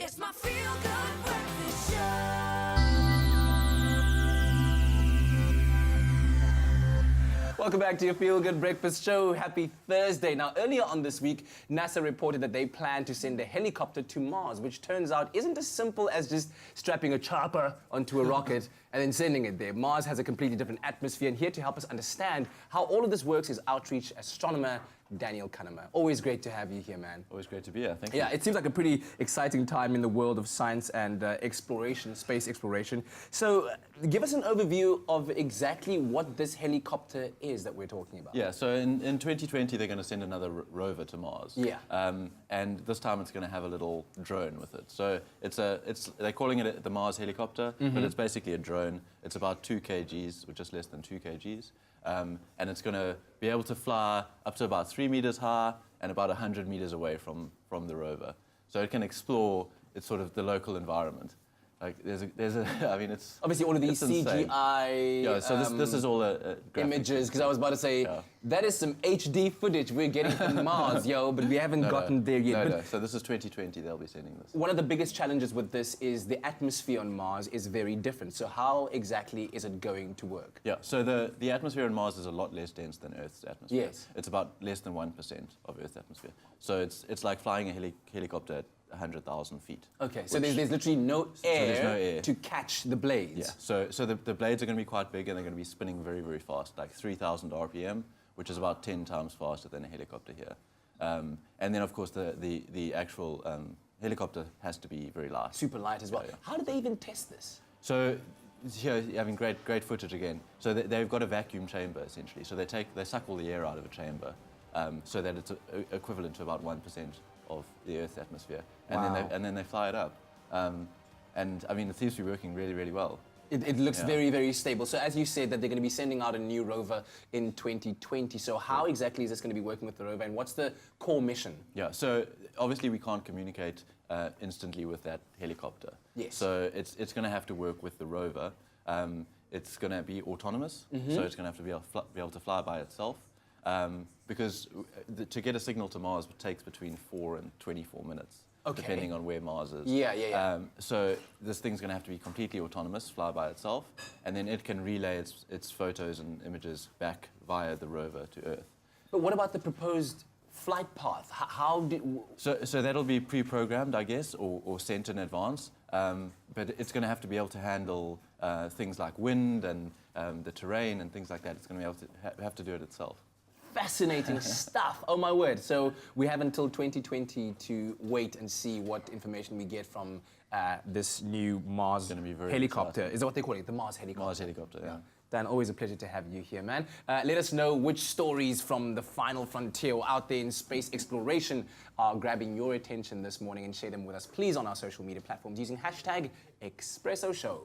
It's my feel-good breakfast show. Welcome back to your Feel Good Breakfast Show. Happy Thursday. Now, earlier on this week, NASA reported that they plan to send a helicopter to Mars, which turns out isn't as simple as just strapping a chopper onto a rocket and then sending it there. Mars has a completely different atmosphere, and here to help us understand how all of this works is outreach astronomer Daniel Cunnama. Always great to have you here, man. Always great to be here, thank you. Yeah, it seems like a pretty exciting time in the world of science and exploration, space exploration. So give us an overview of exactly what this helicopter is that we're talking about. Yeah, so in 2020 they're going to send another rover to Mars. Yeah. And this time it's going to have a little drone with it. So they're calling it the Mars helicopter, but it's basically a drone. It's about 2 kgs, or just less than 2 kgs. And it's going to be able to fly up to about 3 meters high and about 100 meters away from the rover. So it can explore its sort of the local environment. Like there's a I mean, it's obviously all of these CGI yeah, so this is all images, because I was about to say, that is some HD footage we're getting from Mars, yo, but we haven't gotten there yet. No. So this is 2020, they'll be sending this. One of the biggest challenges with this is the atmosphere on Mars is very different. So how exactly is it going to work? Yeah, so the atmosphere on Mars is a lot less dense than Earth's atmosphere. Yes. It's about less than 1% of Earth's atmosphere. So it's like flying a helicopter at 100,000 feet. Okay, so there's literally no air, there's no air to catch the blades. Yeah, so the blades are going to be quite big, and they're going to be spinning very, very fast, like 3,000 RPM, which is about 10 times faster than a helicopter here. And then, of course, the actual helicopter has to be very light. Super light as well. Yeah. How do they even test this? So here, having great footage again. So they've got a vacuum chamber, essentially. So they suck all the air out of a chamber, so that it's equivalent to about 1% of the Earth's atmosphere, and then they fly it up, and I mean it seems to be working really, really well. It looks very, very stable. So as you said that they're going to be sending out a new rover in 2020. So how exactly is this going to be working with the rover, and what's the core mission? Yeah. So obviously we can't communicate instantly with that helicopter. Yes. So it's going to have to work with the rover. It's going to be autonomous. So it's going to have to be able to fly by itself. Because to get a signal to Mars takes between 4 and 24 minutes, depending on where Mars is. Yeah. So this thing's going to have to be completely autonomous, fly by itself, and then it can relay its photos and images back via the rover to Earth. But what about the proposed flight path? So that'll be pre-programmed, I guess, or sent in advance. But it's going to have to be able to handle things like wind and the terrain and things like that. It's going to be able to have to do it itself. Fascinating stuff. Oh my word. So we have until 2020 to wait and see what information we get from this new Mars helicopter. Exciting. Is that what they call it? The Mars helicopter? Mars helicopter, yeah. Dan, always a pleasure to have you here, man. Let us know which stories from the final frontier or out there in space exploration are grabbing your attention this morning, and share them with us, please, on our social media platforms using #ExpressoShow.